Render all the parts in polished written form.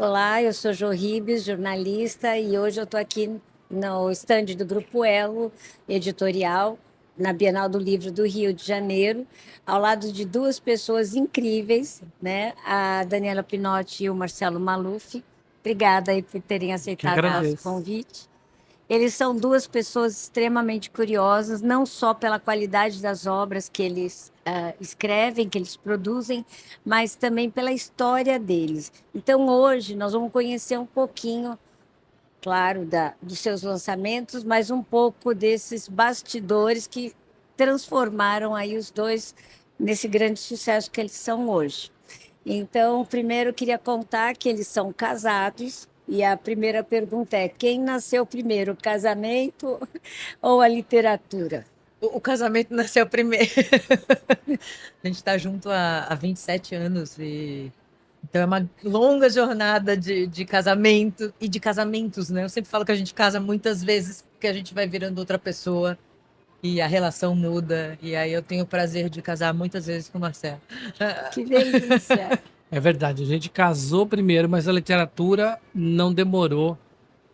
Olá, eu sou Jo Ribes, jornalista, e hoje eu estou aqui no estande do Grupo Elo Editorial, na Bienal do Livro do Rio de Janeiro, ao lado de duas pessoas incríveis, né? A Daniela Pinotti e o Marcelo Maluf. Obrigada aí por terem Que aceitado o nosso agradeço. convite. Eles são duas pessoas extremamente curiosas, não só pela qualidade das obras que eles escrevem, que eles produzem, mas também pela história deles. Então, hoje, nós vamos conhecer um pouquinho, claro, dos seus lançamentos, mas um pouco desses bastidores que transformaram aí os dois nesse grande sucesso que eles são hoje. Então, primeiro eu queria contar que eles são casados, e a primeira pergunta é: quem nasceu primeiro, o casamento ou a literatura? O casamento nasceu primeiro. A gente está junto há 27 anos e então é uma longa jornada de casamento e de casamentos, né? Eu sempre falo que a gente casa muitas vezes porque a gente vai virando outra pessoa e a relação muda. E aí eu tenho o prazer de casar muitas vezes com o Marcelo. Que delícia! É verdade, a gente casou primeiro, mas a literatura não demorou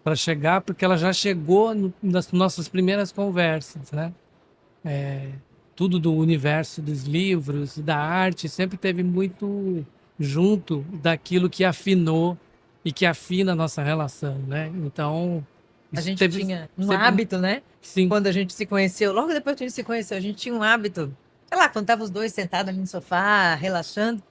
para chegar, porque ela já chegou nas nossas primeiras conversas, né? Tudo do universo dos livros, da arte, sempre teve muito junto daquilo que afinou e que afina a nossa relação, né? Então, A isso gente teve tinha um sempre, hábito, né? sim, Quando a gente se conheceu, logo depois que a gente se conheceu, a gente tinha um hábito, sei lá, quando tava os dois sentados ali no sofá, relaxando,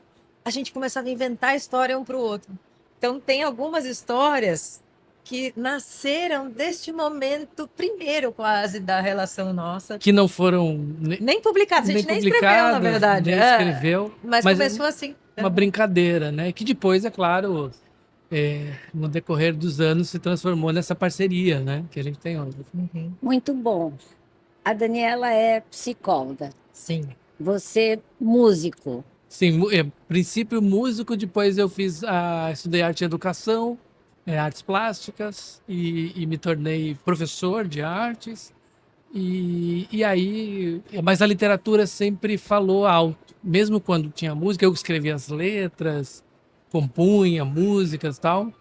a gente começava a inventar história um para o outro. Então, tem algumas histórias que nasceram deste momento primeiro, quase, da relação nossa. que não foram Nem publicadas, a nem gente nem escreveu, na publicadas, verdade. nem escreveu, Mas mas começou assim. uma brincadeira, né? Que depois, é claro, no decorrer dos anos se transformou nessa parceria, né? Que a gente tem hoje. Uhum. Muito bom. A Daniela é psicóloga, Sim. você músico. Sim, princípio músico, depois eu estudei arte e educação, artes plásticas, e me tornei professor de artes. E aí, mas a literatura sempre falou alto, mesmo quando tinha música, eu escrevia as letras, compunha músicas e tal.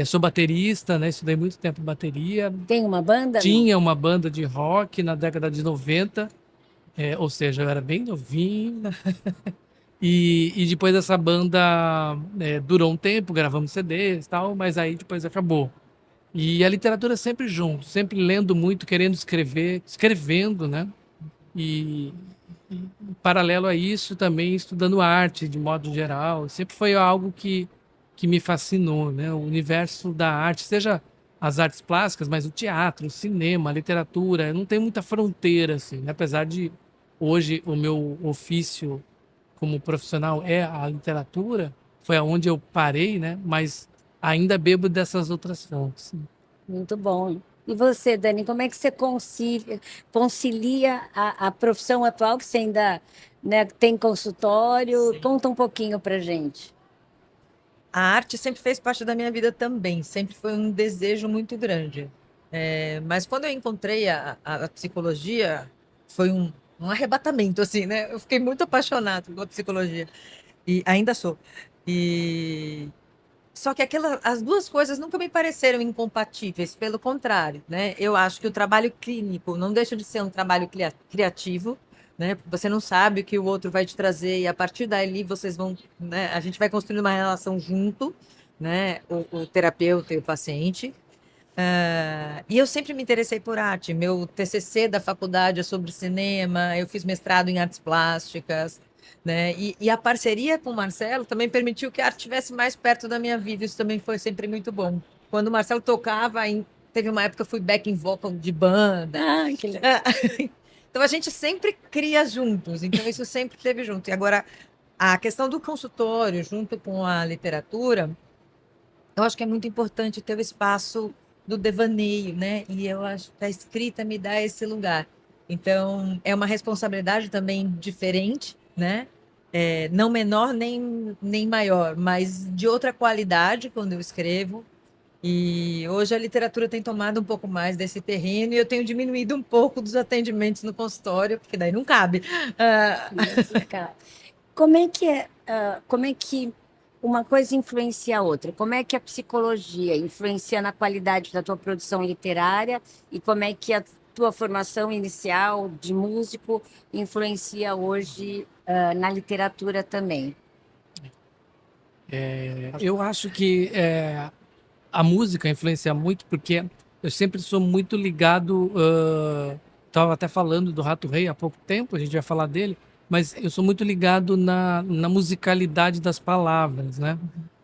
Sou baterista, né? Estudei muito tempo bateria. Tem uma banda, não? Tinha uma banda de rock na década de 90, ou seja, eu era bem novinho. E depois essa banda durou um tempo, gravamos CDs e tal, mas aí depois acabou. E a literatura sempre junto, sempre lendo muito, querendo escrever, escrevendo, né? E, e paralelo a isso também estudando arte de modo geral. Sempre foi algo que me fascinou, né? O universo da arte, seja as artes plásticas, mas o teatro, o cinema, a literatura, não tem muita fronteira, assim, né? Apesar de hoje o meu ofício como profissional é a literatura, foi aonde eu parei, né? Mas ainda bebo dessas outras fontes. Muito bom. E você, Dani, como é que você concilia a profissão atual, que você ainda, né, tem consultório? Sim. Conta um pouquinho para gente. A arte sempre fez parte da minha vida também, sempre foi um desejo muito grande. Mas quando eu encontrei a psicologia, foi um arrebatamento, assim, né? Eu fiquei muito apaixonada pela psicologia, e ainda sou. E só que as duas coisas nunca me pareceram incompatíveis, pelo contrário, né? Eu acho que o trabalho clínico não deixa de ser um trabalho criativo, né? Você não sabe o que o outro vai te trazer e a partir dali vocês vão, né? A gente vai construindo uma relação junto, né? O terapeuta e o paciente. E eu sempre me interessei por arte. Meu TCC da faculdade é sobre cinema, eu fiz mestrado em artes plásticas, né? E a parceria com o Marcelo também permitiu que a arte estivesse mais perto da minha vida. Isso também foi sempre muito bom. Quando o Marcelo tocava, teve uma época que eu fui backing vocal de banda. Ah, que legal. Então a gente sempre cria juntos, então isso sempre teve junto. E agora, a questão do consultório, junto com a literatura, eu acho que é muito importante ter o espaço do devaneio, né? E eu acho que a escrita me dá esse lugar. Então, é uma responsabilidade também diferente, né? Não menor nem maior, mas de outra qualidade quando eu escrevo. E hoje a literatura tem tomado um pouco mais desse terreno e eu tenho diminuído um pouco dos atendimentos no consultório, porque daí não cabe. Ah, Muito legal. Como é que uma coisa influencia a outra. Como é que a psicologia influencia na qualidade da tua produção literária e como é que a tua formação inicial de músico influencia hoje na literatura também? Eu acho que a música influencia muito porque eu sempre sou muito ligado. Estava até falando do Rato Rei há pouco tempo, a gente vai falar dele, mas eu sou muito ligado na musicalidade das palavras, né?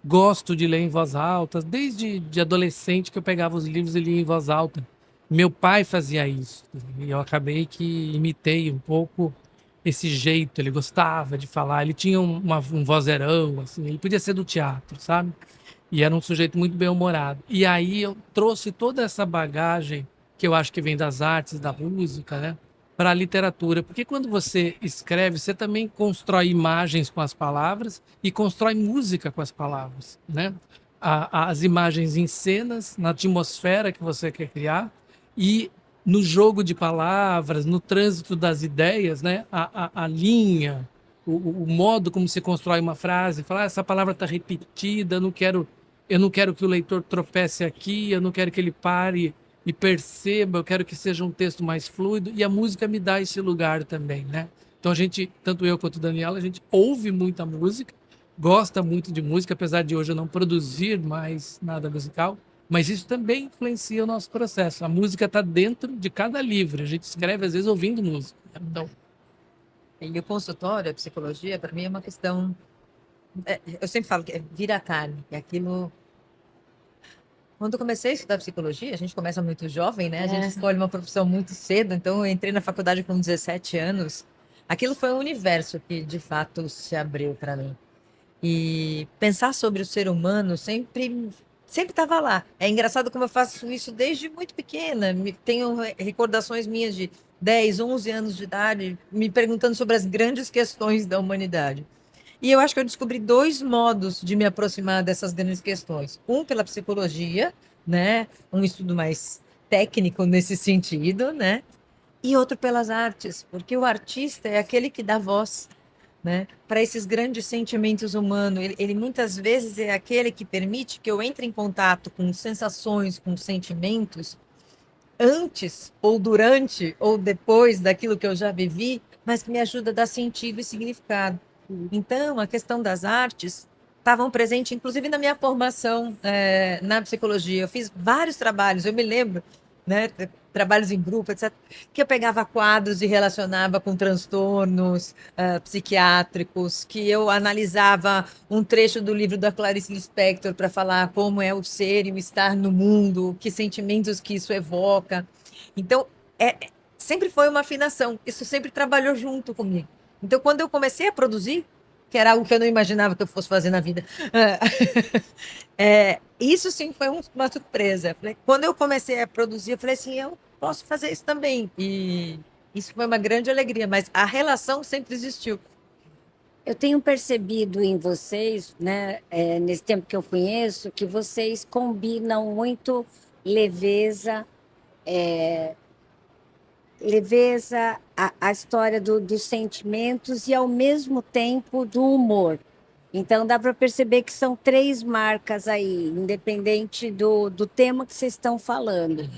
Gosto de ler em voz alta, desde de adolescente que eu pegava os livros e lia em voz alta. Meu pai fazia isso, e eu acabei que imitei um pouco esse jeito. Ele gostava de falar, ele tinha um vozeirão, assim, ele podia ser do teatro, sabe? E era um sujeito muito bem-humorado. E aí eu trouxe toda essa bagagem que eu acho que vem das artes, da música, né, para a literatura. Porque quando você escreve, você também constrói imagens com as palavras e constrói música com as palavras, né? As imagens em cenas, na atmosfera que você quer criar e no jogo de palavras, no trânsito das ideias, né? A linha, o modo como se constrói uma frase, falar essa palavra está repetida, eu não quero que o leitor tropece aqui, eu não quero que ele pare e perceba, eu quero que seja um texto mais fluido, e a música me dá esse lugar também, né? Então a gente, tanto eu quanto o Daniel, a gente ouve muita música, gosta muito de música, apesar de hoje eu não produzir mais nada musical, mas isso também influencia o nosso processo. A música está dentro de cada livro, a gente escreve às vezes ouvindo música. Então, E o consultório, a psicologia, para mim é uma questão. Eu sempre falo que vira carne, que aquilo. Quando eu comecei a estudar psicologia, a gente começa muito jovem, né? A gente escolhe uma profissão muito cedo, então eu entrei na faculdade com 17 anos. Aquilo foi um universo que de fato se abriu para mim. E pensar sobre o ser humano sempre estava lá. É engraçado como eu faço isso desde muito pequena. Tenho recordações minhas de 10, 11 anos de idade, me perguntando sobre as grandes questões da humanidade. E eu acho que eu descobri dois modos de me aproximar dessas grandes questões. Um pela psicologia, né? Um estudo mais técnico nesse sentido, né? E outro pelas artes, porque o artista é aquele que dá voz, né, para esses grandes sentimentos humanos. Ele muitas vezes é aquele que permite que eu entre em contato com sensações, com sentimentos, antes ou durante ou depois daquilo que eu já vivi, mas que me ajuda a dar sentido e significado. Então, a questão das artes estavam presentes, inclusive na minha formação na psicologia. Eu fiz vários trabalhos, eu me lembro, né, trabalhos em grupo, etc., que eu pegava quadros e relacionava com transtornos psiquiátricos, que eu analisava um trecho do livro da Clarice Lispector para falar como é o ser e o estar no mundo, que sentimentos que isso evoca. Então, sempre foi uma afinação, isso sempre trabalhou junto comigo. Então, quando eu comecei a produzir, que era algo que eu não imaginava que eu fosse fazer na vida, isso sim foi uma surpresa. Quando eu comecei a produzir, eu falei assim, eu posso fazer isso também. E isso foi uma grande alegria, mas a relação sempre existiu. Eu tenho percebido em vocês, né, nesse tempo que eu conheço, que vocês combinam muito leveza, a história dos sentimentos e, ao mesmo tempo, do humor. Então, dá para perceber que são três marcas aí, independente do tema que vocês estão falando.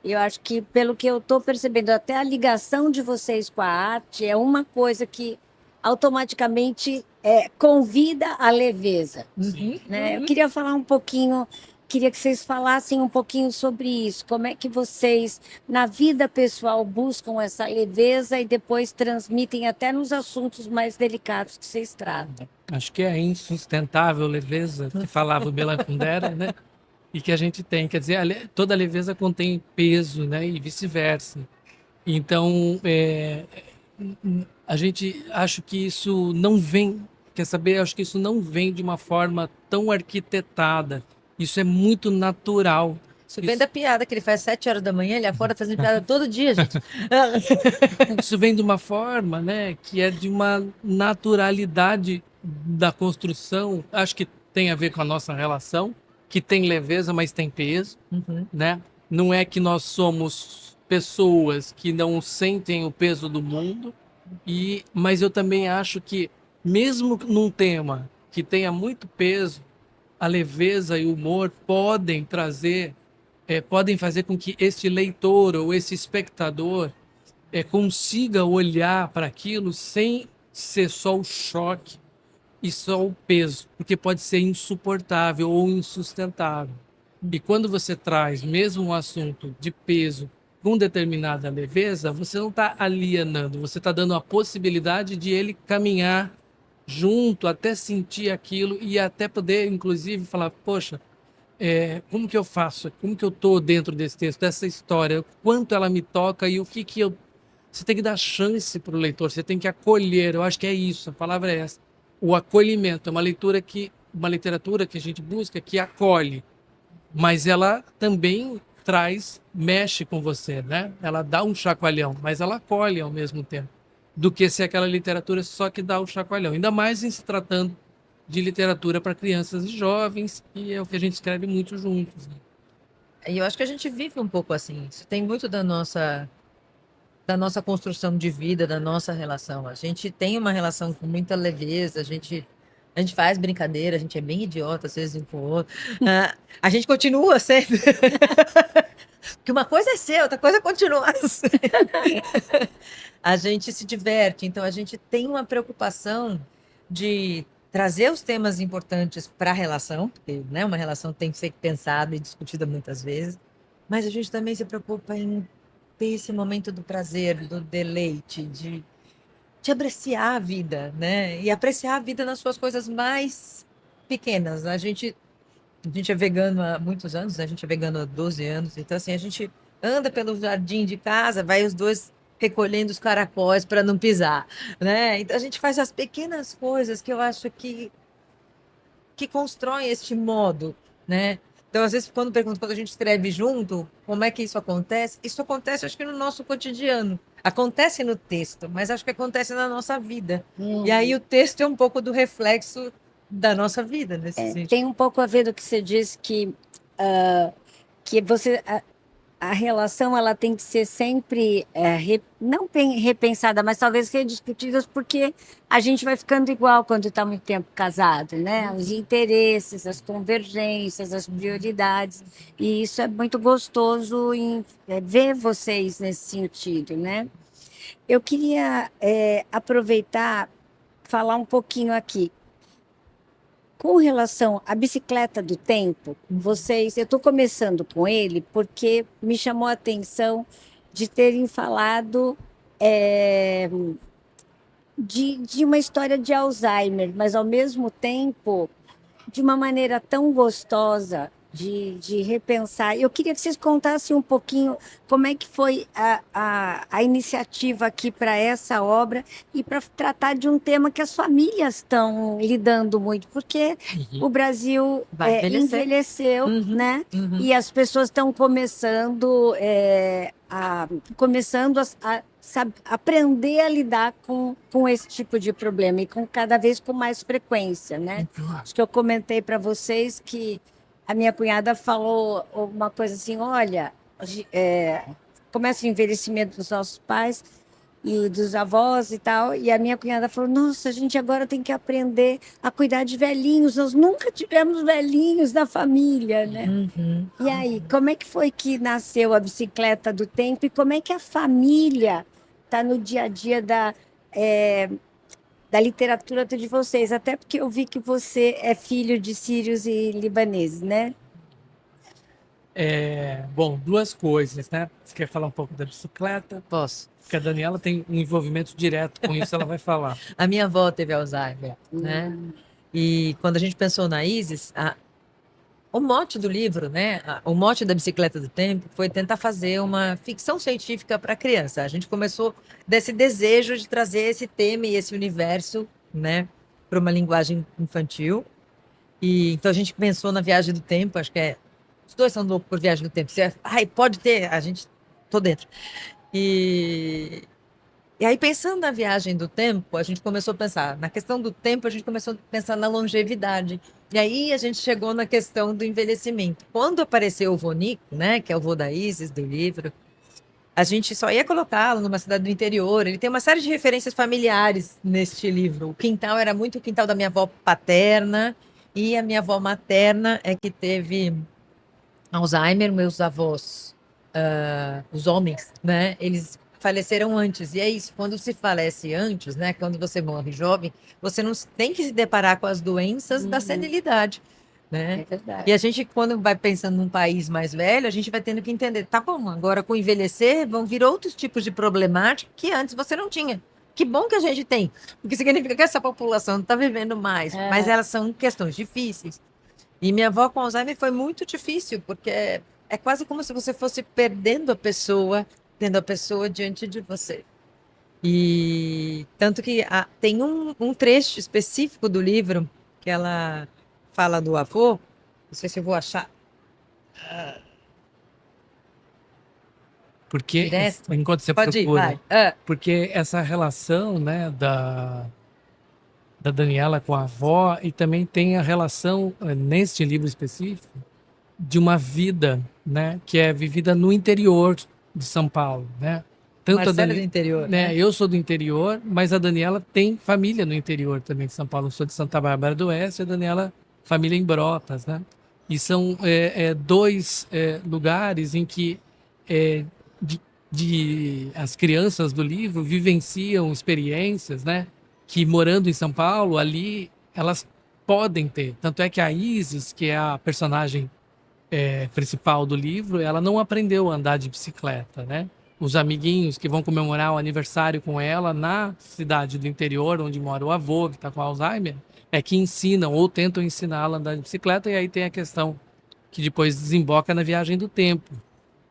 Eu acho que, pelo que eu estou percebendo, até a ligação de vocês com a arte é uma coisa que automaticamente convida à leveza. Né? Eu queria falar um pouquinho, queria que vocês falassem um pouquinho sobre isso. Como é que vocês, na vida pessoal, buscam essa leveza e depois transmitem até nos assuntos mais delicados que vocês tratam? acho que é insustentável leveza, que falava o Bela Kundera, né? E que a gente tem, quer dizer, toda leveza contém peso, né? E vice-versa. Então, a gente acho que isso não vem, quer saber? Acho que isso não vem de uma forma tão arquitetada. Isso é muito natural. Isso vem da piada que ele faz às 7 horas da manhã, ele acorda fazendo piada todo dia, gente. Isso vem de uma forma, né, que é de uma naturalidade da construção. Acho que tem a ver com a nossa relação, que tem leveza, mas tem peso, né? Não é que nós somos pessoas que não sentem o peso do mundo, mas eu também acho que, mesmo num tema que tenha muito peso, a leveza e o humor podem trazer, podem fazer com que este leitor ou esse espectador consiga olhar para aquilo sem ser só o choque e só o peso, porque pode ser insuportável ou insustentável. E quando você traz mesmo um assunto de peso com determinada leveza, você não está alienando, você está dando a possibilidade de ele caminhar junto até sentir aquilo e até poder, inclusive, falar: poxa, como que eu faço? Como que eu estou dentro desse texto, dessa história? Quanto ela me toca e o que que eu... Você tem que dar chance para o leitor, você tem que acolher. Eu acho que é isso, a palavra é essa. O acolhimento é uma literatura que a gente busca que acolhe, mas ela também mexe com você, né? Ela dá um chacoalhão, mas ela acolhe ao mesmo tempo, do que se aquela literatura só que dá o chacoalhão. Ainda mais em se tratando de literatura para crianças e jovens, e é o que a gente escreve muito juntos, né? E eu acho que a gente vive um pouco assim. Isso tem muito da nossa construção de vida, da nossa relação. A gente tem uma relação com muita leveza, a gente faz brincadeira, a gente é bem idiota às vezes um com o outro. A gente continua sendo. Porque uma coisa é ser, outra coisa é continuar sendo. A gente se diverte, então a gente tem uma preocupação de trazer os temas importantes para a relação, porque, né, uma relação tem que ser pensada e discutida muitas vezes, mas a gente também se preocupa em ter esse momento do prazer, do deleite, de apreciar a vida, né? E apreciar a vida nas suas coisas mais pequenas. A gente é vegano há muitos anos, né? A gente é vegano há 12 anos, então assim, a gente anda pelo jardim de casa, vai os dois recolhendo os caracóis para não pisar, né? Então a gente faz as pequenas coisas que eu acho que constroem este modo, né? Então, às vezes, quando a gente escreve junto, como é que isso acontece? Isso acontece, acho que no nosso cotidiano. Acontece no texto, mas acho que acontece na nossa vida. E aí o texto é um pouco do reflexo da nossa vida, nesse sentido. Tem um pouco a ver do que você disse que você a relação ela tem que ser sempre não repensada, mas talvez rediscutida, porque a gente vai ficando igual quando está muito tempo casado, né? Os interesses, as convergências, as prioridades, e isso é muito gostoso ver vocês nesse sentido, né? Eu queria aproveitar, falar um pouquinho aqui. Com relação à bicicleta do tempo, eu estou começando com ele porque me chamou a atenção de terem falado de uma história de Alzheimer, mas ao mesmo tempo de uma maneira tão gostosa de repensar. Eu queria que vocês contassem um pouquinho como é que foi a iniciativa aqui para essa obra e para tratar de um tema que as famílias estão lidando muito, porque o Brasil Vai envelhecer. envelheceu, né? Uhum. E as pessoas estão começando a aprender a lidar com esse tipo de problema e cada vez com mais frequência, né? Acho que eu comentei para vocês que a minha cunhada falou uma coisa assim: olha, começa o envelhecimento dos nossos pais e dos avós e tal, e a minha cunhada falou: nossa, a gente agora tem que aprender a cuidar de velhinhos, nós nunca tivemos velhinhos na família, né? Uhum. E aí, como é que foi que nasceu a bicicleta do tempo e como é que a família está no dia a dia da literatura de vocês? Até porque eu vi que você é filho de sírios e libaneses, né? Bom, duas coisas, né? Você quer falar um pouco da bicicleta? Posso. Porque a Daniela tem um envolvimento direto com isso, ela vai falar. A minha avó teve Alzheimer, né? E quando a gente pensou na Isis, o mote do livro, né? O mote da Bicicleta do Tempo foi tentar fazer uma ficção científica para criança. A gente começou desse desejo de trazer esse tema e esse universo, né, para uma linguagem infantil. E então a gente pensou na Viagem do Tempo, acho que os dois são loucos por Viagem do Tempo. Pode ter, tô dentro. E aí, pensando na Viagem do Tempo, a gente começou a pensar na questão do tempo, a gente começou a pensar na longevidade. E aí a gente chegou na questão do envelhecimento. Quando apareceu o vô Nico, né, que é o vô da Isis, do livro, a gente só ia colocá-lo numa cidade do interior. Ele tem uma série de referências familiares neste livro. O quintal era muito o quintal da minha avó paterna, e a minha avó materna é que teve Alzheimer. Meus avós, os homens, né? Eles faleceram antes. E é isso, quando se falece antes, né? Quando você morre jovem, você não tem que se deparar com as doenças da senilidade, né? É verdade. E a gente, quando vai pensando num país mais velho, a gente vai tendo que entender, tá bom, agora com o envelhecer vão vir outros tipos de problemática que antes você não tinha. Que bom que a gente tem, porque significa que essa população não está vivendo mais, mas elas são questões difíceis. E minha avó com Alzheimer foi muito difícil, porque é quase como se você fosse perdendo a pessoa, tendo a pessoa diante de você. E tanto que tem um trecho específico do livro que ela fala do avô, não sei se eu vou achar Porque, direto. enquanto você Pode ir, procura, vai. porque essa relação, né, da Daniela com a avó, e também tem a relação, neste livro específico, de uma vida, né, que é vivida no interior de São Paulo, né? Tanto a Marcelo do Dani, interior, né, né? eu sou do interior, mas a Daniela tem família no interior também de São Paulo. Eu sou de Santa Bárbara do Oeste, a Daniela, família em Brotas, né? E são dois lugares em que é, de, as crianças do livro vivenciam experiências, né? Que morando em São Paulo, ali, elas podem ter. Tanto é que a Isis, que é a personagem principal do livro, ela não aprendeu a andar de bicicleta, né? Os amiguinhos que vão comemorar o aniversário com ela na cidade do interior, onde mora o avô, que está com Alzheimer, é que ensinam ou tentam ensiná-la a andar de bicicleta, e aí tem a questão que depois desemboca na viagem do tempo.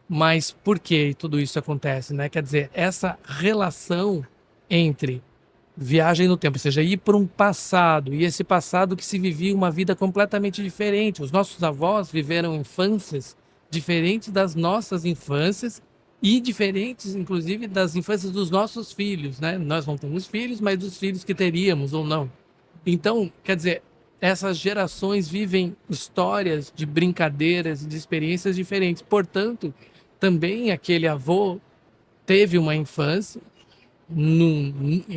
Mas por que tudo isso acontece, né? Quer dizer, essa relação entre viagem no tempo, ou seja, ir para um passado, e esse passado que se vivia uma vida completamente diferente. Os nossos avós viveram infâncias diferentes das nossas infâncias e diferentes, inclusive, das infâncias dos nossos filhos, né? Nós não temos filhos, mas dos filhos que teríamos ou não. Então, quer dizer, essas gerações vivem histórias de brincadeiras e de experiências diferentes. Portanto, também aquele avô teve uma infância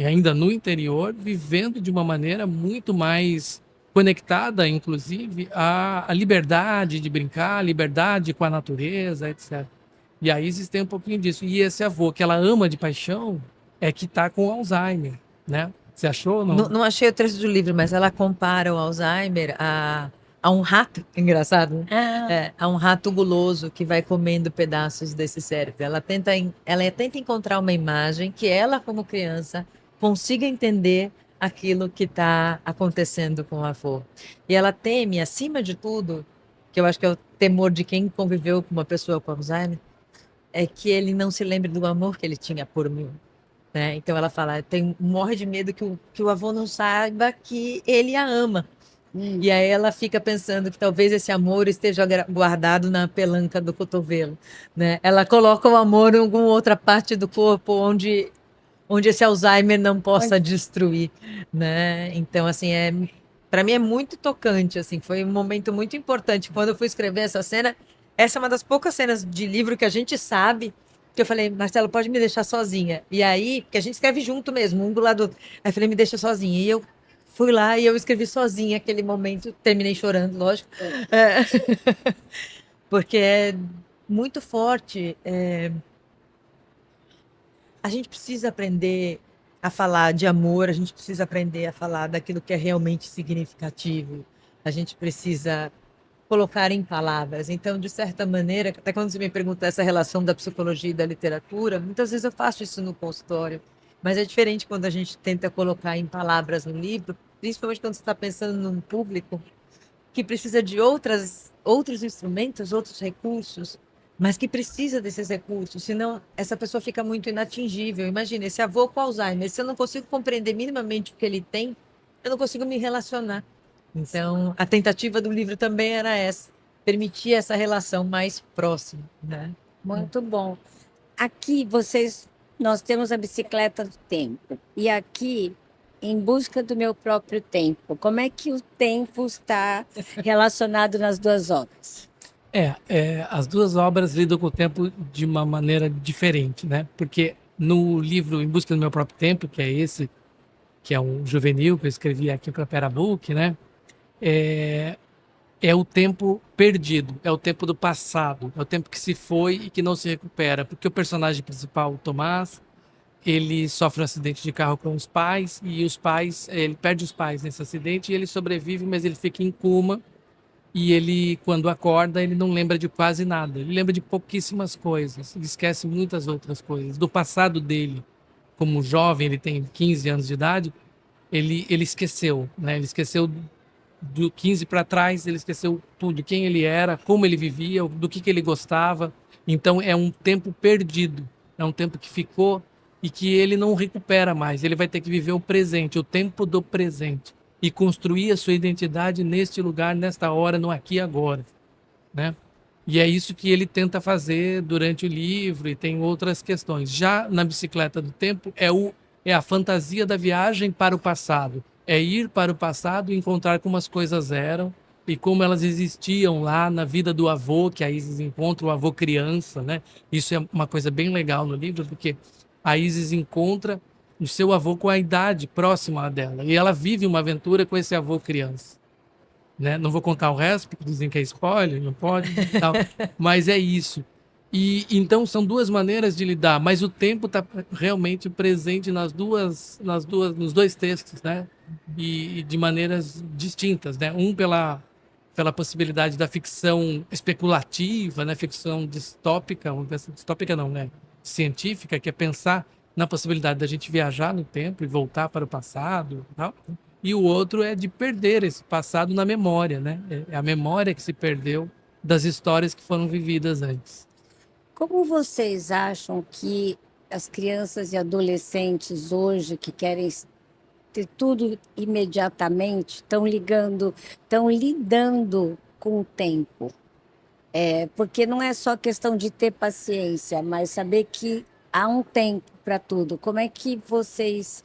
ainda no interior, vivendo de uma maneira muito mais conectada, inclusive, à liberdade de brincar, à liberdade com a natureza, etc. E a Isis tem um pouquinho disso. E esse avô que ela ama de paixão é que está com Alzheimer, né? Você achou ou Não, não? não achei o trecho do livro, mas ela compara o Alzheimer a um rato, engraçado, né? A um rato guloso que vai comendo pedaços desse cérebro. Ela tenta encontrar uma imagem que ela, como criança, consiga entender aquilo que está acontecendo com o avô. E ela teme, acima de tudo, que eu acho que é o temor de quem conviveu com uma pessoa com Alzheimer, é que ele não se lembre do amor que ele tinha por mim, né? Então ela fala, morre de medo que o avô não saiba que ele a ama. E aí ela fica pensando que talvez esse amor esteja guardado na pelanca do cotovelo, né? Ela coloca o amor em alguma outra parte do corpo onde esse Alzheimer não possa destruir, né? Então, assim, para mim é muito tocante, assim, foi um momento muito importante. Quando eu fui escrever essa cena, essa é uma das poucas cenas de livro que a gente sabe, que eu falei, Marcelo, pode me deixar sozinha. E aí, porque a gente escreve junto mesmo, um do lado do outro. Aí eu falei, me deixa sozinha. E eu fui lá e eu escrevi sozinha aquele momento, terminei chorando, lógico. É. Porque é muito forte. A gente precisa aprender a falar de amor, a gente precisa aprender a falar daquilo que é realmente significativo. A gente precisa colocar em palavras. Então, de certa maneira, até quando você me pergunta essa relação da psicologia e da literatura, muitas vezes eu faço isso no consultório, mas é diferente quando a gente tenta colocar em palavras no livro, principalmente quando você está pensando num público que precisa de outros instrumentos, outros recursos, mas que precisa desses recursos, senão essa pessoa fica muito inatingível. Imagina, esse avô com Alzheimer, se eu não consigo compreender minimamente o que ele tem, eu não consigo me relacionar. Então, a tentativa do livro também era essa, permitir essa relação mais próxima, né? Muito bom. Aqui nós temos a bicicleta do tempo. E aqui, em busca do meu próprio tempo. Como é que o tempo está relacionado nas duas obras? As duas obras lidam com o tempo de uma maneira diferente, né? Porque no livro Em Busca do Meu Próprio Tempo, que é esse, que é um juvenil que eu escrevi aqui para a Perabook, né? É, é o tempo perdido, é o tempo do passado, é o tempo que se foi e que não se recupera. Porque o personagem principal, o Tomás, ele sofre um acidente de carro com os pais e os pais, ele perde os pais nesse acidente e ele sobrevive, mas ele fica em coma. E ele, quando acorda, ele não lembra de quase nada. Ele lembra de pouquíssimas coisas. Ele esquece muitas outras coisas. Do passado dele, como jovem, ele tem 15 anos de idade, ele esqueceu, né? Ele esqueceu do 15 para trás, ele esqueceu tudo, quem ele era, como ele vivia, do que ele gostava. Então é um tempo perdido. É um tempo que ficou e que ele não recupera mais. Ele vai ter que viver o presente, o tempo do presente e construir a sua identidade neste lugar, nesta hora, no aqui e agora, né? E é isso que ele tenta fazer durante o livro e tem outras questões. Já na Bicicleta do Tempo é a fantasia da viagem para o passado. É ir para o passado e encontrar como as coisas eram e como elas existiam lá na vida do avô, que a Isis encontra, o avô criança, né? Isso é uma coisa bem legal no livro, porque a Isis encontra o seu avô com a idade próxima dela e ela vive uma aventura com esse avô criança, né? Não vou contar o resto, porque dizem que é spoiler, não pode, e tal, mas é isso. E então são duas maneiras de lidar, mas o tempo está realmente presente nos dois textos, né? E de maneiras distintas, né? Um pela possibilidade da ficção especulativa, né? Ficção distópica, distópica não, né? Científica, que é pensar na possibilidade da gente viajar no tempo e voltar para o passado, e tal. E o outro é de perder esse passado na memória, né? É a memória que se perdeu das histórias que foram vividas antes. Como vocês acham que as crianças e adolescentes hoje que querem ter tudo imediatamente estão lidando com o tempo? Porque não é só questão de ter paciência, mas saber que há um tempo para tudo. Como é que vocês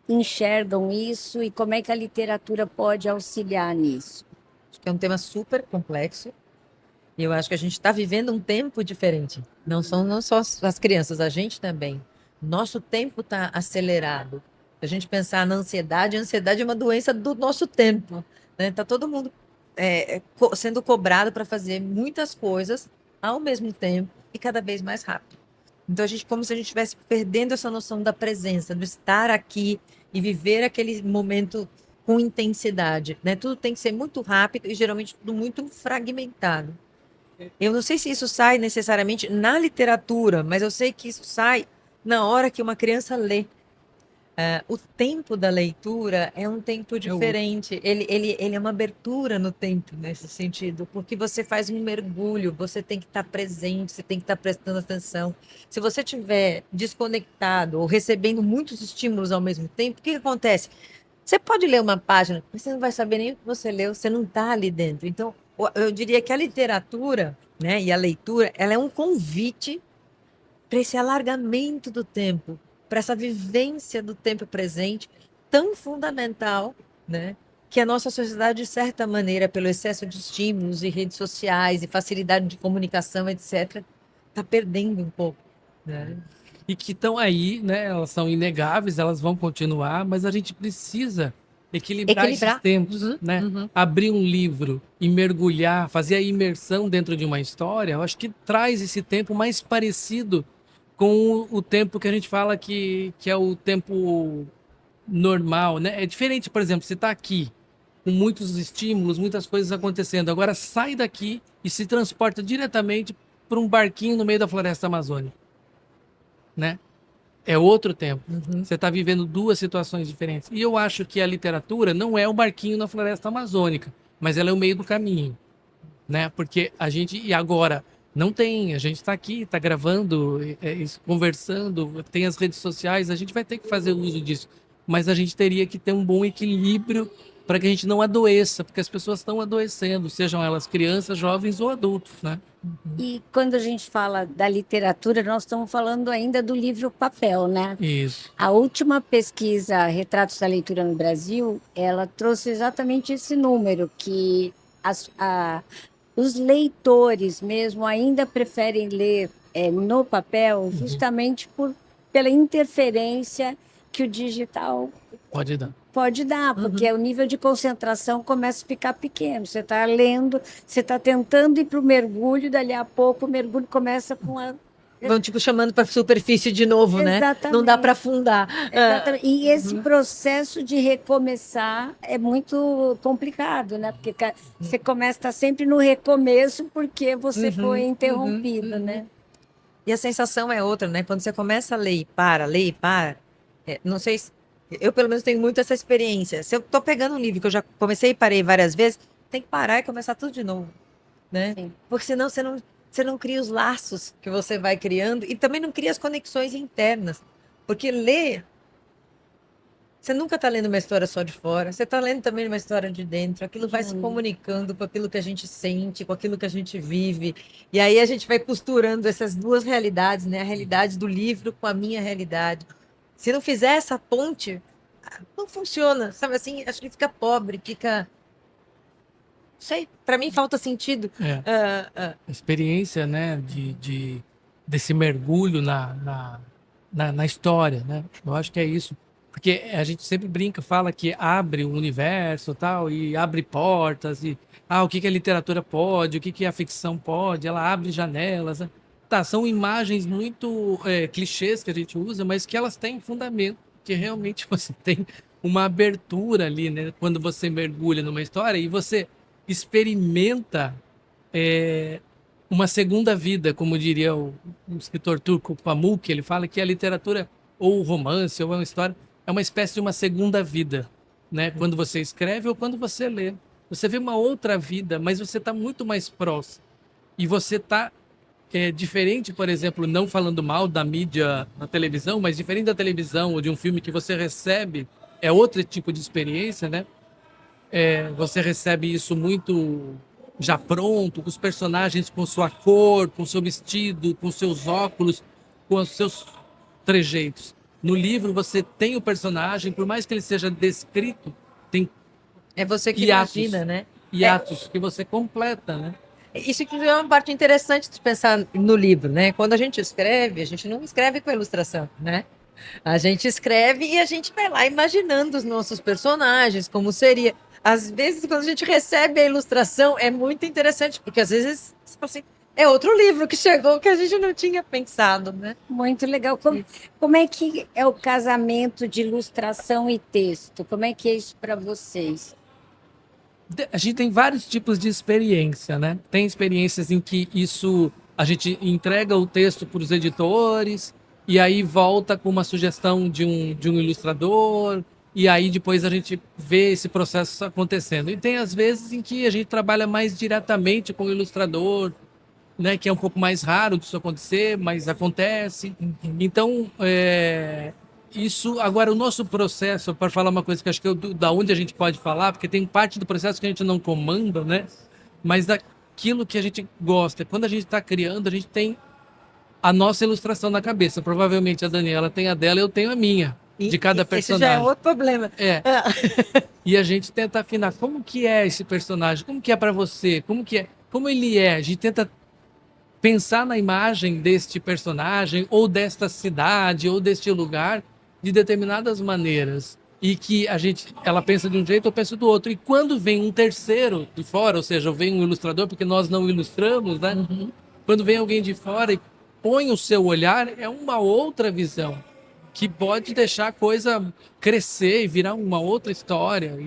enxergam isso e como é que a literatura pode auxiliar nisso? Acho que é um tema super complexo. E eu acho que a gente está vivendo um tempo diferente. Não só as crianças, a gente também. Nosso tempo está acelerado. Se a gente pensar na ansiedade, a ansiedade é uma doença do nosso tempo, né? Tá todo mundo sendo cobrado para fazer muitas coisas ao mesmo tempo e cada vez mais rápido. Então, como se a gente estivesse perdendo essa noção da presença, do estar aqui e viver aquele momento com intensidade, né? Tudo tem que ser muito rápido e geralmente tudo muito fragmentado. Eu não sei se isso sai necessariamente na literatura, mas eu sei que isso sai na hora que uma criança lê. O tempo da leitura é um tempo diferente. Ele é uma abertura no tempo, nesse sentido, porque você faz um mergulho, você tem que estar presente, você tem que estar prestando atenção. Se você estiver desconectado ou recebendo muitos estímulos ao mesmo tempo, o que acontece? Você pode ler uma página, mas você não vai saber nem o que você leu, você não está ali dentro. Então, eu diria que a literatura, né, e a leitura, ela é um convite para esse alargamento do tempo, para essa vivência do tempo presente, tão fundamental, né, que a nossa sociedade, de certa maneira, pelo excesso de estímulos e redes sociais e facilidade de comunicação, etc., está perdendo um pouco, né? E que estão aí, né? Elas são inegáveis, elas vão continuar, mas a gente precisa equilibrar esses tempos, né? Abrir um livro e mergulhar, fazer a imersão dentro de uma história, eu acho que traz esse tempo mais parecido com o tempo que a gente fala que é o tempo normal, né? É diferente, por exemplo, você está aqui com muitos estímulos, muitas coisas acontecendo. Agora sai daqui e se transporta diretamente para um barquinho no meio da floresta amazônica, né? É outro tempo. Você está vivendo duas situações diferentes. E eu acho que a literatura não é o barquinho na floresta amazônica, mas ela é o meio do caminho, né? Porque a gente, e agora, não tem, a gente está aqui, está gravando, conversando, tem as redes sociais, a gente vai ter que fazer uso disso. Mas a gente teria que ter um bom equilíbrio para que a gente não adoeça, porque as pessoas estão adoecendo, sejam elas crianças, jovens ou adultos, né? E quando a gente fala da literatura, nós estamos falando ainda do livro papel, né? Isso. A última pesquisa Retratos da Leitura no Brasil, ela trouxe exatamente esse número, que os leitores mesmo ainda preferem ler no papel, justamente pela interferência que o digital Pode dar. pode dar, porque o nível de concentração começa a ficar pequeno. Você está lendo, você está tentando ir para o mergulho, dali a pouco o mergulho começa com a. Vão, tipo, chamando para a superfície de novo, né? Não dá para afundar. Exatamente. E esse processo de recomeçar é muito complicado, né? Porque você começa a estar sempre no recomeço porque você foi interrompido, né? E a sensação é outra, né? Quando você começa a ler e para, não sei se, eu pelo menos tenho muito essa experiência. Se eu tô pegando um livro que eu já comecei e parei várias vezes, tem que parar e começar tudo de novo, né? Sim. Porque senão você não cria os laços que você vai criando e também não cria as conexões internas. Porque ler, você nunca está lendo uma história só de fora, você está lendo também uma história de dentro. Aquilo vai se comunicando com aquilo que a gente sente, com aquilo que a gente vive. E aí a gente vai costurando essas duas realidades, né? A realidade do livro com a minha realidade. Se não fizer essa ponte, não funciona, sabe assim? Acho que fica pobre, fica. Não sei, para mim falta sentido. A experiência, né, desse mergulho na história, né? Eu acho que é isso. Porque a gente sempre brinca, fala que abre o universo tal, e abre portas, e o que a literatura pode, o que a ficção pode, ela abre janelas. Né? Tá, são imagens muito clichês que a gente usa, mas que elas têm fundamento, que realmente você tem uma abertura ali, né? Quando você mergulha numa história e você experimenta uma segunda vida, como diria o escritor turco Pamuk, ele fala que a literatura, ou o romance, ou uma história, é uma espécie de uma segunda vida, né? Quando você escreve ou quando você lê. Você vê uma outra vida, mas você está muito mais próximo. E você está diferente, por exemplo, não falando mal da mídia na televisão, mas diferente da televisão ou de um filme que você recebe, é outro tipo de experiência, né? Você recebe isso muito já pronto, com os personagens com sua cor, com seu vestido, com seus óculos, com os seus trejeitos. No livro você tem o personagem, por mais que ele seja descrito, tem É você que hiatos, imagina, né? hiatos que você completa, né? Isso inclusive é uma parte interessante de pensar no livro, né? Quando a gente escreve, a gente não escreve com a ilustração, né? A gente escreve e a gente vai lá imaginando os nossos personagens, como seria. Às vezes, quando a gente recebe a ilustração, é muito interessante, porque às vezes você fala assim, é outro livro que chegou que a gente não tinha pensado, né? Muito legal. Como é que é o casamento de ilustração e texto? Como é que é isso para vocês? A gente tem vários tipos de experiência, né? Tem experiências em que a gente entrega o texto para os editores e aí volta com uma sugestão de um ilustrador e aí depois a gente vê esse processo acontecendo. E tem às vezes em que a gente trabalha mais diretamente com o ilustrador, né? Que é um pouco mais raro disso acontecer, mas acontece. Então, isso, agora, o nosso processo, para falar uma coisa que acho que da onde a gente pode falar, porque tem parte do processo que a gente não comanda, né? Mas daquilo que a gente gosta. Quando a gente está criando, a gente tem a nossa ilustração na cabeça. Provavelmente a Daniela tem a dela, eu tenho a minha, de cada personagem. Esse já é outro problema. E a gente tenta afinar como que é esse personagem, como que é para você, como ele é. A gente tenta pensar na imagem deste personagem, ou desta cidade, ou deste lugar, de determinadas maneiras. E que ela pensa de um jeito, eu penso do outro. E quando vem um terceiro de fora, ou seja, vem um ilustrador, porque nós não ilustramos, né? Quando vem alguém de fora e põe o seu olhar, é uma outra visão, que pode deixar a coisa crescer e virar uma outra história.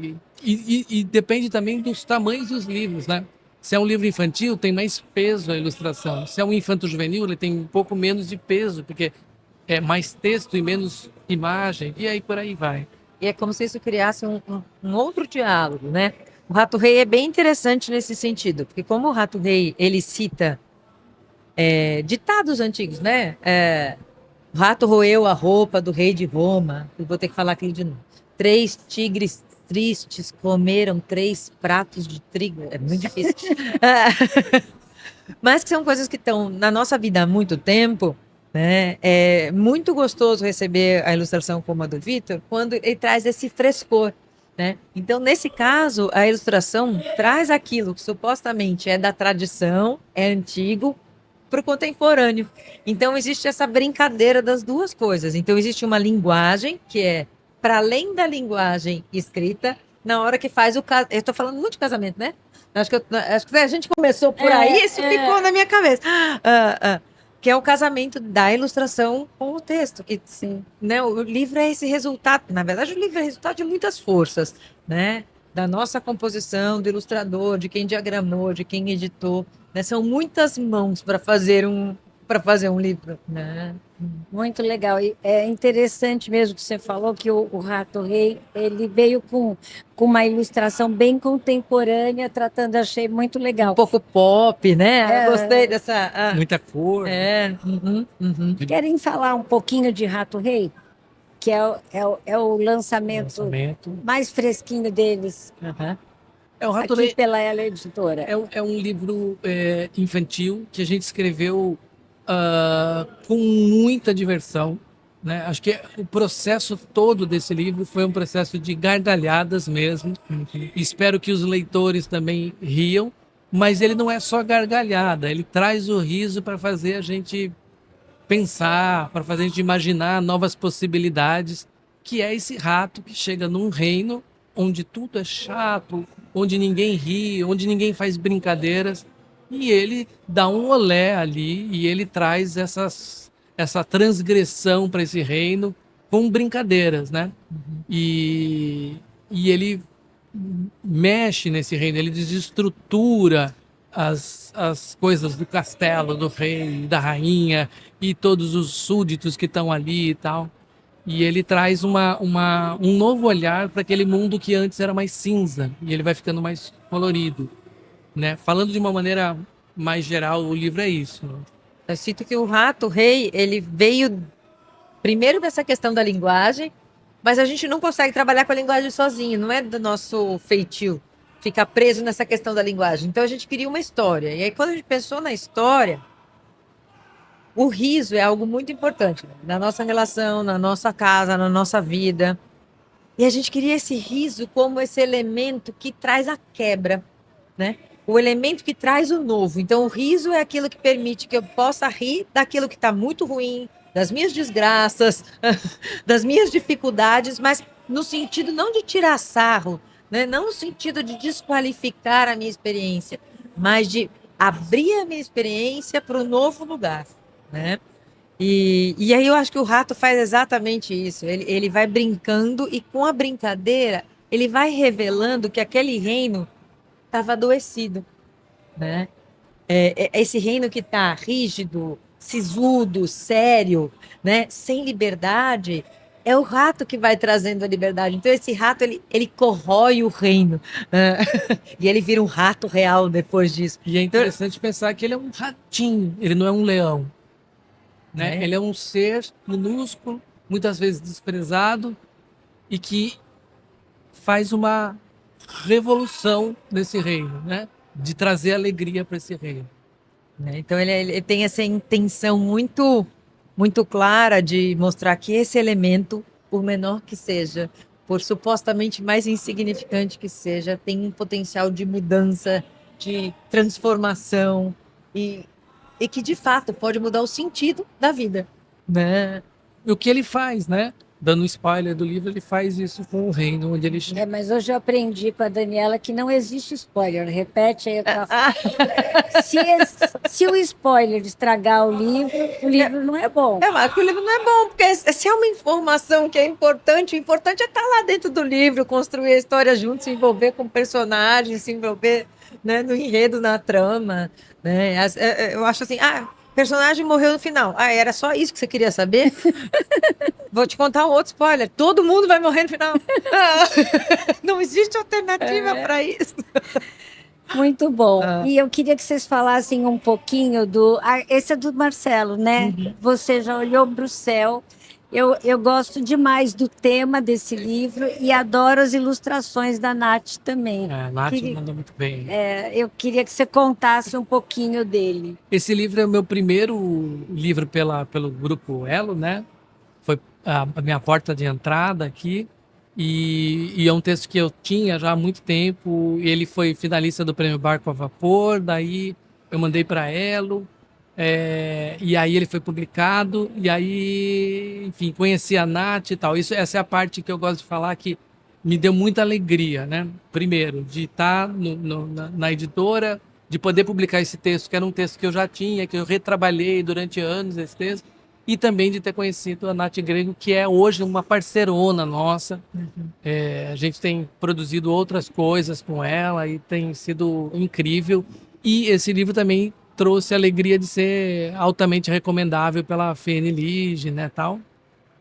E depende também dos tamanhos dos livros, né? Se é um livro infantil, tem mais peso a ilustração. Se é um infanto-juvenil, ele tem um pouco menos de peso, porque é mais texto e menos imagem, e aí por aí vai. E é como se isso criasse um outro diálogo, né? O Rato Rei é bem interessante nesse sentido, porque como o Rato Rei, ele cita ditados antigos, né? O rato roeu a roupa do rei de Roma, eu vou ter que falar aquilo de novo. 3 tigres tristes comeram 3 pratos de trigo. É muito difícil. Mas que são coisas que estão na nossa vida há muito tempo, né? É muito gostoso receber a ilustração como a do Vitor, quando ele traz esse frescor. né? Então, nesse caso, a ilustração traz aquilo que supostamente é da tradição, é antigo, para o contemporâneo. Então, existe essa brincadeira das duas coisas. Então, existe uma linguagem que é para além da linguagem escrita, na hora que faz o caso. Eu estou falando muito de casamento, né? Acho que a gente começou por aí, isso ficou na minha cabeça. Que é o casamento da ilustração com o texto. Que, Sim. né, o livro é esse resultado. Na verdade, o livro é resultado de muitas forças, né? Da nossa composição, do ilustrador, de quem diagramou, de quem editou. Né? São muitas mãos para fazer um livro, né? Muito legal. E é interessante mesmo que você falou que o Rato Rei ele veio com uma ilustração bem contemporânea, tratando, achei muito Um legal. pouco pop, né? Eu gostei dessa. Muita cor. Querem falar um pouquinho de Rato Rei? Que é o lançamento Lançamento. mais fresquinho deles, O Rato aqui Rei pela Ela Editora. é um livro infantil que a gente escreveu com muita diversão, né? Acho que o processo todo desse livro foi um processo de gargalhadas mesmo. Espero que os leitores também riam, mas ele não é só gargalhada, ele traz o riso para fazer a gente pensar, para fazer a gente imaginar novas possibilidades, que é esse rato que chega num reino onde tudo é chato, onde ninguém ri, onde ninguém faz brincadeiras, e ele dá um olé ali e ele traz essa transgressão para esse reino com brincadeiras, né? E ele mexe nesse reino, ele desestrutura as coisas do castelo, do rei, da rainha e todos os súditos que estão ali e tal. E ele traz um novo olhar para aquele mundo que antes era mais cinza e ele vai ficando mais colorido, né? Falando de uma maneira mais geral, o livro é isso. Eu sinto que o Rato Rei, ele veio primeiro dessa questão da linguagem, mas a gente não consegue trabalhar com a linguagem sozinho, não é do nosso feitio ficar preso nessa questão da linguagem. Então a gente queria uma história. E aí quando a gente pensou na história, o riso é algo muito importante, né? Na nossa relação, na nossa casa, na nossa vida. E a gente queria esse riso como esse elemento que traz a quebra, né? O elemento que traz o novo. Então, o riso é aquilo que permite que eu possa rir daquilo que está muito ruim, das minhas desgraças, das minhas dificuldades, mas no sentido não de tirar sarro, né? Não no sentido de desqualificar a minha experiência, mas de abrir a minha experiência para um novo lugar, né? E aí eu acho que o rato faz exatamente isso. Ele vai brincando e com a brincadeira ele vai revelando que aquele reino estava adoecido, né? Esse reino que está rígido, sisudo, sério, né? Sem liberdade, é o rato que vai trazendo a liberdade. Então esse rato ele corrói o reino, né? E ele vira um rato real depois disso. E é interessante pensar que ele é um ratinho, ele não é um leão, né? Ele é um ser minúsculo, muitas vezes desprezado e que faz uma revolução nesse reino, né? De trazer alegria para esse reino. Né? Então ele tem essa intenção muito, muito clara de mostrar que esse elemento, por menor que seja, por supostamente mais insignificante que seja, tem um potencial de mudança, de transformação e que de fato pode mudar o sentido da vida, né? E o que ele faz, né? Dando um spoiler do livro, ele faz isso com o reino onde ele chega. Mas hoje eu aprendi com a Daniela que não existe spoiler. Repete aí. Se o spoiler estragar o livro não é bom. Mas o livro não é bom, porque se é uma informação que é importante, o importante é estar lá dentro do livro, construir a história junto, se envolver com personagens, se envolver, né, no enredo, na trama, né? Eu acho assim, personagem morreu no final. Era só isso que você queria saber? Vou te contar um outro spoiler. Todo mundo vai morrer no final. Não existe alternativa para isso. Muito bom. E eu queria que vocês falassem um pouquinho do... esse é do Marcelo, né? Você já olhou para o céu. Eu gosto demais do tema desse livro e adoro as ilustrações da Nath também. A Nath mandou muito bem. Eu queria que você contasse um pouquinho dele. Esse livro é o meu primeiro livro pelo grupo Elo, né? Foi a minha porta de entrada aqui. e é um texto que eu tinha já há muito tempo. Ele foi finalista do Prêmio Barco a Vapor, daí eu mandei para Elo, e aí ele foi publicado, e aí, enfim, conheci a Nath e tal. Essa é a parte que eu gosto de falar que me deu muita alegria, né? Primeiro, de estar na editora, de poder publicar esse texto, que era um texto que eu já tinha, que eu retrabalhei durante anos esse texto, e também de ter conhecido a Nath Grego, que é hoje uma parceirona nossa. A gente tem produzido outras coisas com ela e tem sido incrível. E esse livro também trouxe a alegria de ser altamente recomendável pela FNLIGE, né, tal.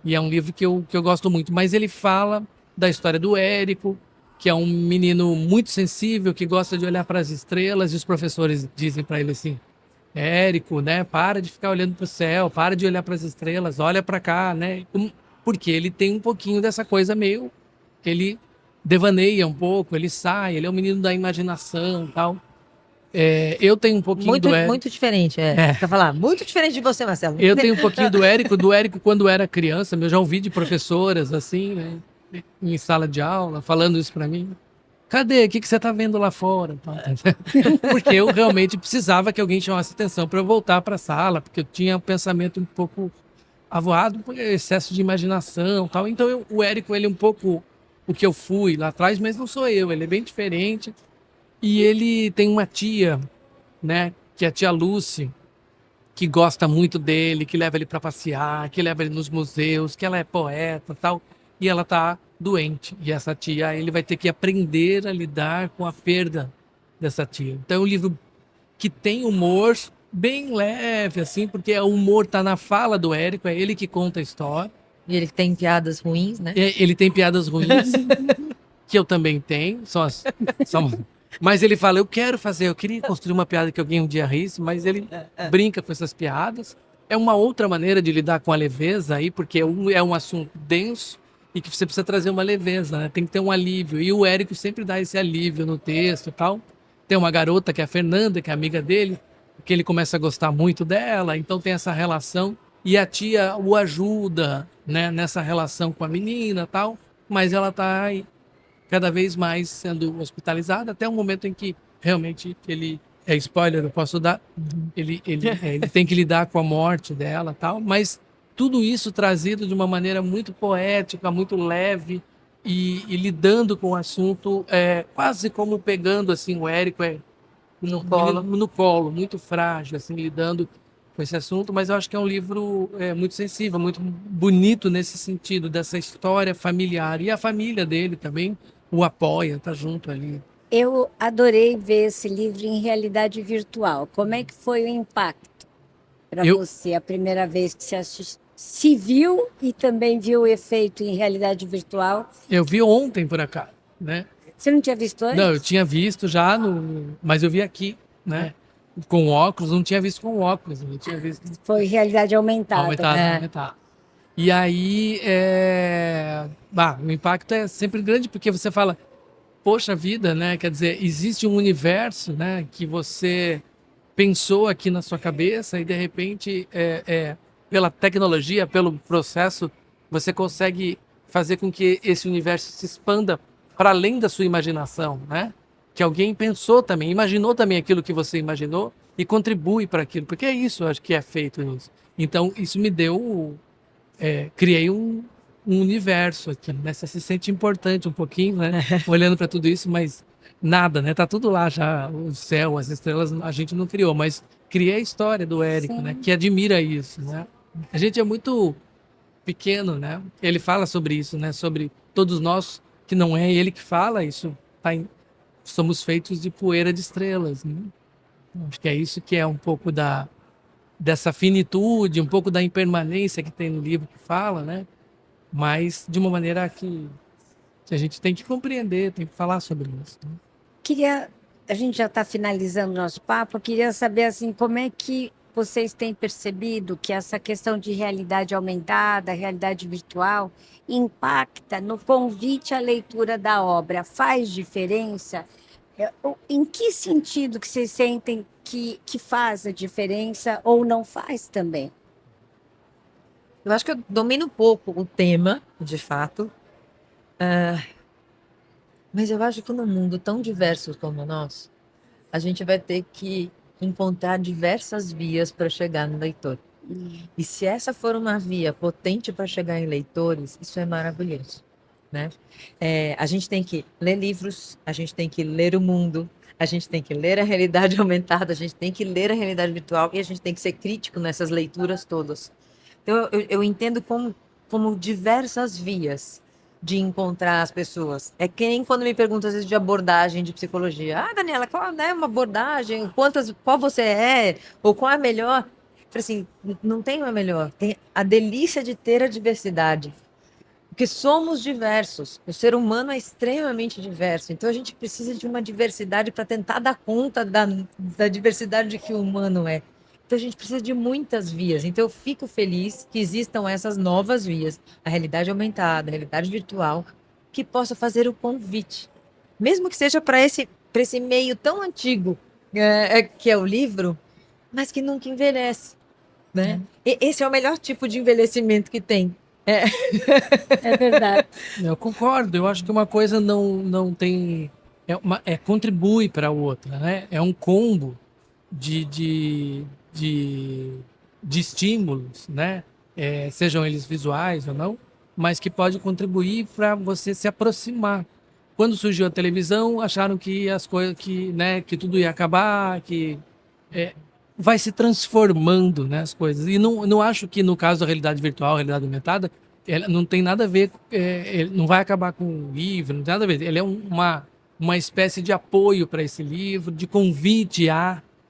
E é um livro que eu gosto muito. Mas ele fala da história do Érico, que é um menino muito sensível, que gosta de olhar para as estrelas, e os professores dizem para ele assim: Érico, né, para de ficar olhando para o céu, para de olhar para as estrelas, olha para cá, né? Porque ele tem um pouquinho dessa coisa meio... Ele devaneia um pouco, ele sai, ele é um menino da imaginação e tal. Eu tenho um pouquinho Muito, do Érico. muito diferente, Pra falar, muito diferente de você, Marcelo. Eu tenho um pouquinho do Érico quando era criança. Eu já ouvi de professoras assim, né, em sala de aula, falando isso para mim. Cadê? O que você tá vendo lá fora? Porque eu realmente precisava que alguém chamasse atenção para eu voltar para a sala, porque eu tinha um pensamento um pouco avoado por excesso de imaginação, tal. Então o Érico, ele é um pouco o que eu fui lá atrás, mas não sou eu. Ele é bem diferente. E ele tem uma tia, né, que é a tia Lucy, que gosta muito dele, que leva ele para passear, que leva ele nos museus, que ela é poeta, tal, e ela tá doente. E essa tia, ele vai ter que aprender a lidar com a perda dessa tia. Então é um livro que tem humor bem leve, assim, porque o humor tá na fala do Érico, é ele que conta a história. E ele tem piadas ruins, né? Ele tem piadas ruins, que eu também tenho, mas ele fala, eu queria construir uma piada que alguém um dia risse, mas ele brinca com essas piadas. É uma outra maneira de lidar com a leveza aí, porque é um assunto denso e que você precisa trazer uma leveza, né? Tem que ter um alívio. E o Érico sempre dá esse alívio no texto e tal. Tem uma garota que é a Fernanda, que é amiga dele, que ele começa a gostar muito dela, então tem essa relação. E a tia o ajuda, né, nessa relação com a menina e tal, mas ela tá cada vez mais sendo hospitalizada, até o momento em que realmente ele... spoiler, eu posso dar. Ele tem que lidar com a morte dela e tal, mas tudo isso trazido de uma maneira muito poética, muito leve, e lidando com o assunto, quase como pegando assim, o Érico no colo, muito frágil, assim, lidando com esse assunto, mas eu acho que é um livro muito sensível, muito bonito nesse sentido, dessa história familiar. E a família dele também o apoia, tá junto ali. Eu adorei ver esse livro em realidade virtual. Como é que foi o impacto para você a primeira vez que você se viu e também viu o efeito em realidade virtual? Eu vi ontem, por acaso, né? Você não tinha visto antes? Não, eu tinha visto já, mas eu vi aqui, né? Com óculos, não tinha visto com óculos, eu tinha visto... Foi realidade aumentada. Aumentada. E aí, o impacto é sempre grande, porque você fala, poxa vida, né? Quer dizer, existe um universo, né, que você pensou aqui na sua cabeça e, de repente, pela tecnologia, pelo processo, você consegue fazer com que esse universo se expanda para além da sua imaginação, né? Que alguém pensou também, imaginou também aquilo que você imaginou e contribui para aquilo, porque é isso, acho que é feito nisso. Então, isso me deu... criei um universo aqui, né? Você se sente importante um pouquinho, né? Olhando para tudo isso, mas nada, né? Tá tudo lá já, o céu, as estrelas, a gente não criou, mas criei a história do Érico, né? Que admira isso, né? A gente é muito pequeno, né? Ele fala sobre isso, né? Sobre todos nós, que não é ele que fala, isso somos feitos de poeira de estrelas, né? Acho que é isso que é um pouco dessa finitude, um pouco da impermanência que tem no livro que fala, né? Mas de uma maneira que a gente tem que compreender, tem que falar sobre isso, né? A gente já está finalizando o nosso papo, eu queria saber assim, como é que vocês têm percebido que essa questão de realidade aumentada, realidade virtual, impacta no convite à leitura da obra? Faz diferença? Em que sentido que vocês sentem que faz a diferença ou não faz também? Eu acho que eu domino um pouco o tema, de fato. Mas eu acho que num mundo tão diverso como o nosso, a gente vai ter que encontrar diversas vias para chegar no leitor. E se essa for uma via potente para chegar em leitores, isso é maravilhoso, né? A gente tem que ler livros, a gente tem que ler o mundo, a gente tem que ler a realidade aumentada, a gente tem que ler a realidade virtual e a gente tem que ser crítico nessas leituras todas. Então, eu entendo como diversas vias de encontrar as pessoas. É que nem quando me perguntam, às vezes, de abordagem de psicologia. Ah, Daniela, qual é uma abordagem? Qual você é? Ou qual é a melhor? Eu falei assim, não tem uma melhor. Tem a delícia de ter a diversidade. Porque somos diversos. O ser humano é extremamente diverso. Então, a gente precisa de uma diversidade para tentar dar conta da diversidade que o humano é. Então, a gente precisa de muitas vias. Então, eu fico feliz que existam essas novas vias, a realidade aumentada, a realidade virtual, que possa fazer o convite. Mesmo que seja para esse meio tão antigo, que é o livro, mas que nunca envelhece, né? Esse é o melhor tipo de envelhecimento que tem. É verdade. Eu concordo, eu acho que uma coisa não tem. Contribui para a outra, né? É um combo de, de, de, de estímulos, né? Sejam eles visuais ou não, mas que pode contribuir para você se aproximar. Quando surgiu a televisão, acharam que as coisas, que tudo ia acabar, que é, vai se transformando, né, as coisas. E não acho que no caso da realidade virtual, realidade aumentada, ela não tem nada a ver, ele não vai acabar com o livro, não tem nada a ver. Ele é uma espécie de apoio para esse livro, de convite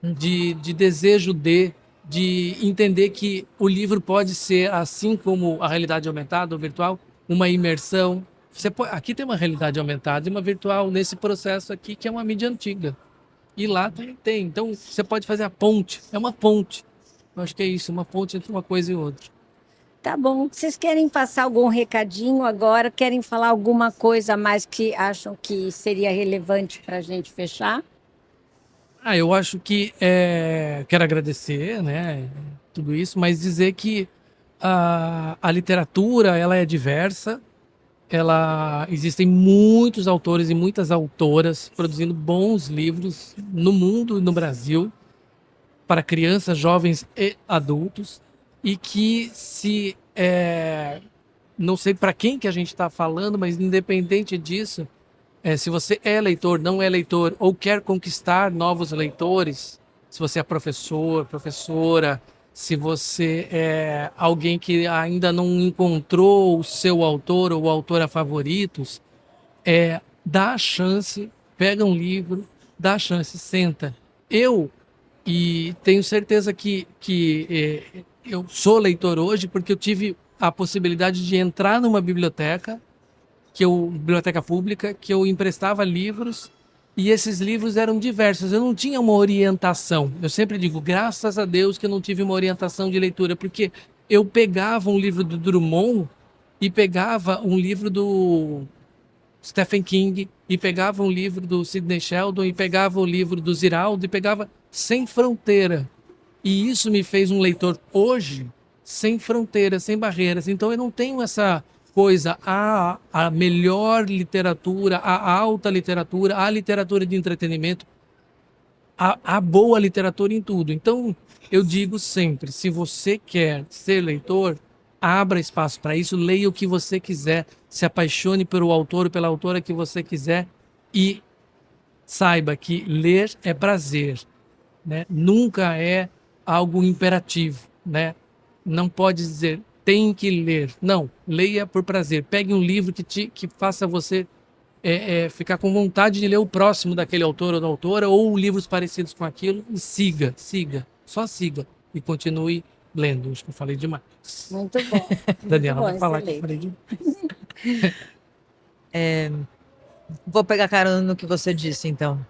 de desejo de entender que o livro pode ser, assim como a realidade aumentada ou virtual, uma imersão. Aqui tem uma realidade aumentada e uma virtual nesse processo aqui, que é uma mídia antiga. E lá também tem. Então, você pode fazer a ponte. É uma ponte. Eu acho que é isso, uma ponte entre uma coisa e outra. Tá bom. Vocês querem passar algum recadinho agora? Querem falar alguma coisa a mais que acham que seria relevante para a gente fechar? Eu acho que quero agradecer, né, tudo isso, mas dizer que a literatura ela é diversa, existem muitos autores e muitas autoras produzindo bons livros no mundo e no Brasil para crianças, jovens e adultos, e que não sei para quem que a gente está falando, mas independente disso, se você é leitor, não é leitor, ou quer conquistar novos leitores, se você é professor, professora, se você é alguém que ainda não encontrou o seu autor ou autora favoritos, dá a chance, pega um livro, dá a chance, senta. E tenho certeza que eu sou leitor hoje porque eu tive a possibilidade de entrar numa biblioteca, biblioteca pública, que eu emprestava livros e esses livros eram diversos. Eu não tinha uma orientação. Eu sempre digo, graças a Deus que eu não tive uma orientação de leitura, porque eu pegava um livro do Drummond e pegava um livro do Stephen King e pegava um livro do Sidney Sheldon e pegava o livro do Ziraldo e pegava sem fronteira. E isso me fez um leitor hoje sem fronteiras, sem barreiras. Então eu não tenho essa coisa, a melhor literatura, a alta literatura, a literatura de entretenimento, a boa literatura em tudo. Então eu digo sempre, se você quer ser leitor, abra espaço para isso, leia o que você quiser, se apaixone pelo autor ou pela autora que você quiser e saiba que ler é prazer, né? Nunca é algo imperativo, né? Não pode dizer tem que ler. Não, leia por prazer. Pegue um livro que faça você ficar com vontade de ler o próximo daquele autor ou da autora ou livros parecidos com aquilo e siga, só siga e continue lendo. Acho que eu falei demais. Muito bom. Daniela, Muito vai bom, falar que eu excelente. falei demais. Vou pegar carona no que você disse, então.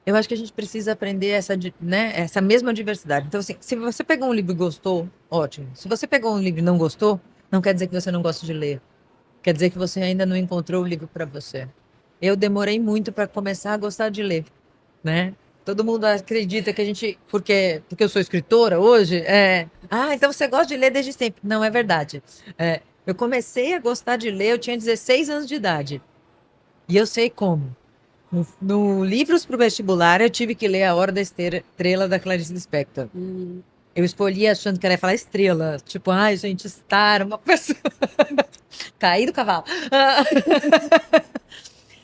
Eu acho que a gente precisa aprender essa mesma diversidade. Então, assim, se você pegou um livro e gostou, ótimo. Se você pegou um livro e não gostou, não quer dizer que você não gosta de ler. Quer dizer que você ainda não encontrou o livro para você. Eu demorei muito para começar a gostar de ler, né? Todo mundo acredita que a gente, porque eu sou escritora hoje, então você gosta de ler desde sempre. Não é verdade. Eu comecei a gostar de ler, eu tinha 16 anos de idade. E eu sei como. No Livros para o Vestibular, eu tive que ler A Hora da Estrela, da Clarice Lispector. Eu escolhi achando que ela ia falar estrela. Tipo, ai, gente, estar uma pessoa. Caí do cavalo.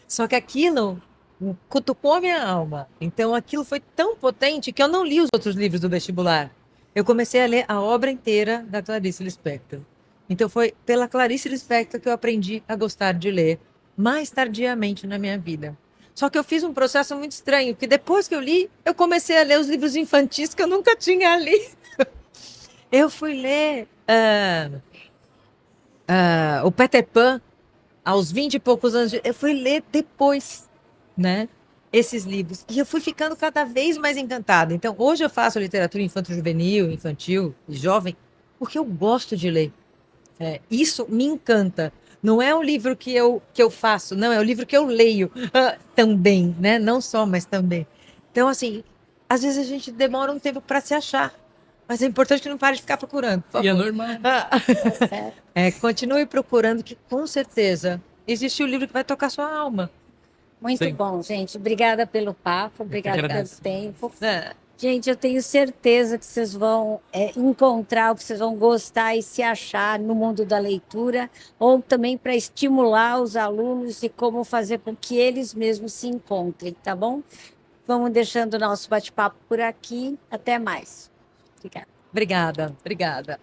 Só que aquilo cutucou a minha alma. Então aquilo foi tão potente que eu não li os outros livros do vestibular. Eu comecei a ler a obra inteira da Clarice Lispector. Então foi pela Clarice Lispector que eu aprendi a gostar de ler mais tardiamente na minha vida. Só que eu fiz um processo muito estranho, porque depois que eu li, eu comecei a ler os livros infantis que eu nunca tinha lido. Eu fui ler o Peter Pan aos 20 e poucos anos. Eu fui ler depois, né? Esses livros. E eu fui ficando cada vez mais encantada. Então, hoje eu faço literatura infanto-juvenil, infantil e jovem, porque eu gosto de ler. Isso me encanta. Não é um livro que eu faço, não, é um livro que eu leio também, né? Não só, mas também. Então, assim, às vezes a gente demora um tempo para se achar, mas é importante que não pare de ficar procurando, por E é favor. normal. Tá certo. Continue procurando, que com certeza existe o livro que vai tocar sua alma. Muito Sim. bom, gente. Obrigada pelo papo, obrigada pelo agradeço. tempo. É. Gente, eu tenho certeza que vocês vão encontrar o que vocês vão gostar e se achar no mundo da leitura, ou também para estimular os alunos e como fazer com que eles mesmos se encontrem, tá bom? Vamos deixando o nosso bate-papo por aqui. Até mais. Obrigada. Obrigada.